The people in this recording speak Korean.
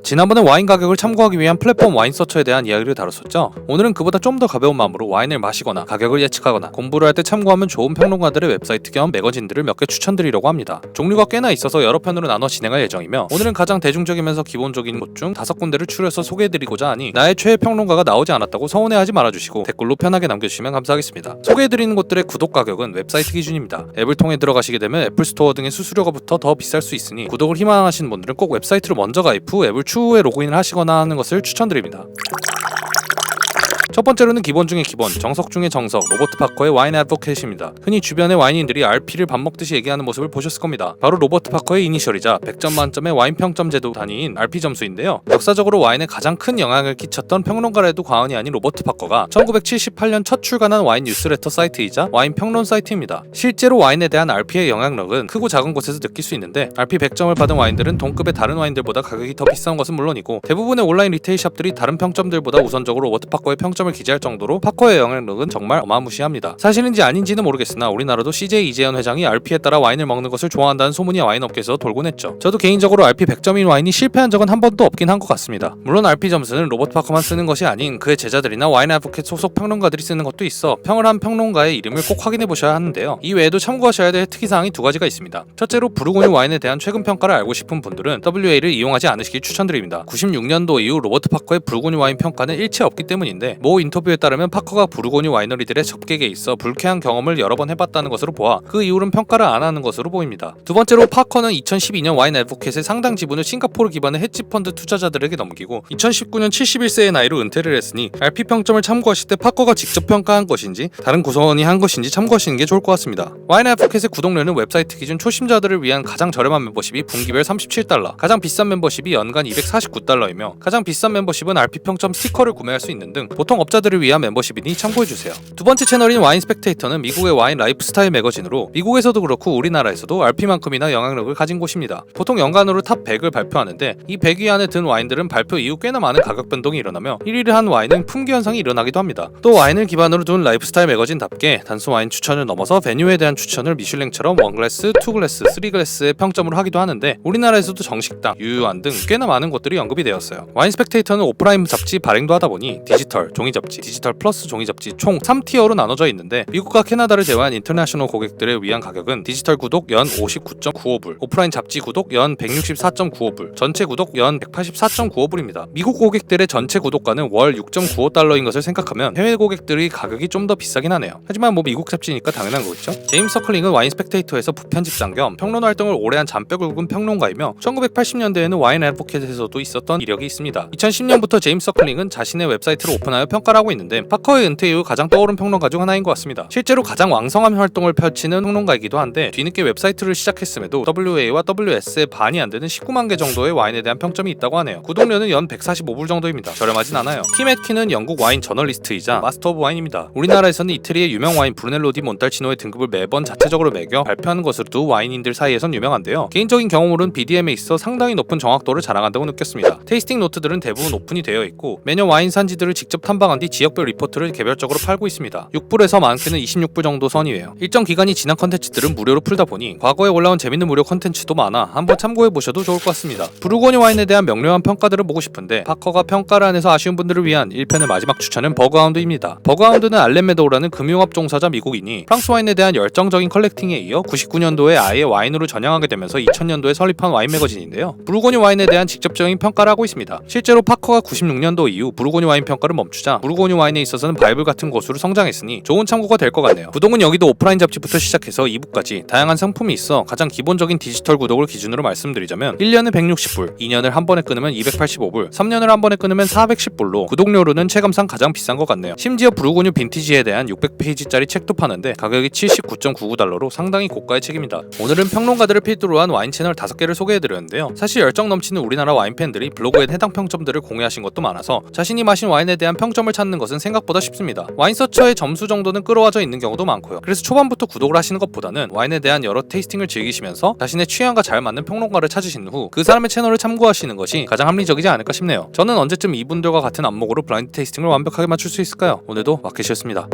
지난번에 와인 가격을 참고하기 위한 플랫폼 와인서처에 대한 이야기를 다뤘었죠. 오늘은 그보다 좀 더 가벼운 마음으로 와인을 마시거나 가격을 예측하거나 공부를 할 때 참고하면 좋은 평론가들의 웹사이트 겸 매거진들을 몇 개 추천드리려고 합니다. 종류가 꽤나 있어서 여러 편으로 나눠 진행할 예정이며, 오늘은 가장 대중적이면서 기본적인 곳 중 5군데를 추려서 소개해드리고자 하니 나의 최애 평론가가 나오지 않았다고 서운해하지 말아주시고 댓글로 편하게 남겨주시면 감사하겠습니다. 소개해드리는 곳들의 구독 가격은 웹사이트 기준입니다. 앱을 통해 들어가시게 되면 애플 스토어 등의 수수료가 붙어 더 비쌀 수 있으니 구독을 희망하시는 분들은 꼭 웹사이트로 먼저 가입 후 앱을 추후에 로그인을 하시거나 하는 것을 추천드립니다. 첫 번째로는 기본 중의 기본, 정석 중의 정석, 로버트 파커의 와인 애드보케이트입니다. 흔히 주변의 와인인들이 RP를 밥 먹듯이 얘기하는 모습을 보셨을 겁니다. 바로 로버트 파커의 이니셜이자 100점 만점의 와인 평점 제도 단위인 RP 점수인데요. 역사적으로 와인에 가장 큰 영향을 끼쳤던 평론가라 해도 과언이 아닌 로버트 파커가 1978년 첫 출간한 와인 뉴스레터 사이트이자 와인 평론 사이트입니다. 실제로 와인에 대한 RP의 영향력은 크고 작은 곳에서 느낄 수 있는데, RP 100점을 받은 와인들은 동급의 다른 와인들보다 가격이 더 비싼 것은 물론이고 대부분의 온라인 리테일 샵들이 다른 평점들보다 우선적으로 로버트 파커의 평점을 기재할 정도로 파커의 영향력은 정말 어마무시합니다. 사실인지 아닌지는 모르겠으나 우리나라도 CJ 이재현 회장이 RP에 따라 와인을 먹는 것을 좋아한다는 소문이 와인업계에서 돌곤 했죠. 저도 개인적으로 RP 100점인 와인이 실패한 적은 한 번도 없긴 한 것 같습니다. 물론 RP 점수는 로버트 파커만 쓰는 것이 아닌 그의 제자들이나 와인 애드보케이트 소속 평론가들이 쓰는 것도 있어 평을 한 평론가의 이름을 꼭 확인해 보셔야 하는데요. 이 외에도 참고하셔야 될 특이사항이 두 가지가 있습니다. 첫째로 부르고뉴 와인에 대한 최근 평가를 알고 싶은 분들은 WA를 이용하지 않으시길 추천드립니다. 96년도 이후 로버트 파커의 부르고뉴 와인 평가는 일체 없기 때문인데, 모 인터뷰에 따르면 파커가 부르고뉴 와이너리들의 접객에 있어 불쾌한 경험을 여러 번 해봤다는 것으로 보아 그 이후로는 평가를 안 하는 것으로 보입니다. 두 번째로 파커는 2012년 와인 애드보케이트의 상당 지분을 싱가포르 기반의 헤지펀드 투자자들에게 넘기고 2019년 71세의 나이로 은퇴를 했으니 RP 평점을 참고하실 때 파커가 직접 평가한 것인지 다른 구성원이 한 것인지 참고하시는 게 좋을 것 같습니다. 와인 애드보케이트의 구독료는 웹사이트 기준 초심자들을 위한 가장 저렴한 멤버십이 분기별 $37, 가장 비싼 멤버십이 연간 $249이며 가장 비싼 멤버십은 RP 평점 스티커를 구매할 수 있는 등 보통 업자들을 위한 멤버십이니 참고해주세요. 두 번째 채널인 와인 스펙테이터는 미국의 와인 라이프스타일 매거진으로 미국에서도 그렇고 우리나라에서도 RP만큼이나 영향력을 가진 곳입니다. 보통 연간으로 탑 100을 발표하는데 이 100위 안에 든 와인들은 발표 이후 꽤나 많은 가격 변동이 일어나며 1위를 한 와인은 품귀 현상이 일어나기도 합니다. 또 와인을 기반으로 둔 라이프스타일 매거진답게 단순 와인 추천을 넘어서 베뉴에 대한 추천을 미슐랭처럼 1글래스, 2글래스, 3글래스의 평점으로 하기도 하는데, 우리나라에서도 정식당, 유유한 등 꽤나 많은 곳들이 언급이 되었어요. 와인 스펙테이터는 오프라인 잡지 발행도 하다 보니 디지털, 종이 잡지, 디지털 플러스 종이 잡지 총 3티어로 나눠져 있는데, 미국과 캐나다를 제외한 인터내셔널 고객들을 위한 가격은 디지털 구독 연 59.95불, 오프라인 잡지 구독 연 164.95불, 전체 구독 연 184.95불입니다. 미국 고객들의 전체 구독가는 월 6.95달러인 것을 생각하면 해외 고객들의 가격이 좀 더 비싸긴 하네요. 하지만 미국 잡지니까 당연한 거겠죠? 제임스 서클링은 와인 스펙테이터에서 부편집장 겸 평론 활동을 오래 한 잔뼈 굵은 평론가이며 1980년대에는 와인 애드보케이트에서도 있었던 이력이 있습니다. 2010년부터 제임스 서클링은 자신의 웹사이트를 오픈하여 평가를 하고 있는데, 파커의 은퇴 이후 가장 떠오른 평론가 중 하나인 것 같습니다. 실제로 가장 왕성한 활동을 펼치는 평론가이기도 한데, 뒤늦게 웹사이트를 시작했음에도 WA와 WS의 반이 안 되는 19만 개 정도의 와인에 대한 평점이 있다고 하네요. 구독료는 연 145불 정도입니다. 저렴하진 않아요. 팀 애트키는 영국 와인 저널리스트이자 마스터 오브 와인입니다. 우리나라에서는 이태리의 유명 와인 브루넬로 디 몬탈치노의 등급을 매번 자체적으로 매겨 발표하는 것으로도 와인인들 사이에선 유명한데요. 개인적인 경험으로는 BDM에 있어 상당히 높은 정확도를 자랑한다고 느꼈습니다. 테이스팅 노트들은 대부분 오픈이 되어 있고 매년 와인 산지들을 직접 탐방한 뒤 지역별 리포트를 개별적으로 팔고 있습니다. 6불에서 많게는 26불 정도 선이에요. 일정 기간이 지난 컨텐츠들은 무료로 풀다 보니 과거에 올라온 재밌는 무료 컨텐츠도 많아 한번 참고해보셔도 좋을 것 같습니다. 부르고뉴 와인에 대한 명료한 평가들을 보고 싶은데, 파커가 평가를 안 해서 아쉬운 분들을 위한 1편의 마지막 추천은 버그하운드입니다. 버그하운드는 알렌 메도우라는 금융업 종사자 미국인이 프랑스 와인에 대한 열정적인 컬렉팅에 이어 99년도에 아예 와인으로 전향하게 되면서 2000년도에 설립한 와인 매거진인데요. 부르고뉴 와인에 대한 직접적인 평가를 하고 있습니다. 실제로 파커가 96년도 이후 부르고뉴 와인 평가를 멈추자 부르고뉴 와인에 있어서는 바이블 같은 곳으로 성장했으니 좋은 참고가 될 것 같네요. 구독은 여기도 오프라인 잡지부터 시작해서 이북까지 다양한 상품이 있어 가장 기본적인 디지털 구독을 기준으로 말씀드리자면 1년에 160불, 2년을 한 번에 끊으면 285불, 3년을 한 번에 끊으면 410불로 구독료로는 체감상 가장 비싼 것 같네요. 심지어 부르고뉴 빈티지에 대한 600페이지짜리 책도 파는데 가격이 79.99달러로 상당히 고가의 책입니다. 오늘은 평론가들을 필두로 한 와인 채널 5개를 소개해드렸는데요. 사실 열정 넘치는 우리나라 와인 팬들이 블로그에 해당 평점들을 공유하신 것도 많아서 자신이 마신 와인에 대한 평점을 찾는 것은 생각보다 쉽습니다. 와인서처의 점수 정도는 끌어와져 있는 경우도 많고요. 그래서 초반부터 구독을 하시는 것보다는 와인에 대한 여러 테이스팅을 즐기시면서 자신의 취향과 잘 맞는 평론가를 찾으신 후 그 사람의 채널을 참고하시는 것이 가장 합리적이지 않을까 싶네요. 저는 언제쯤 이분들과 같은 안목으로 블라인드 테이스팅을 완벽하게 맞출 수 있을까요? 오늘도 마켓이었습니다.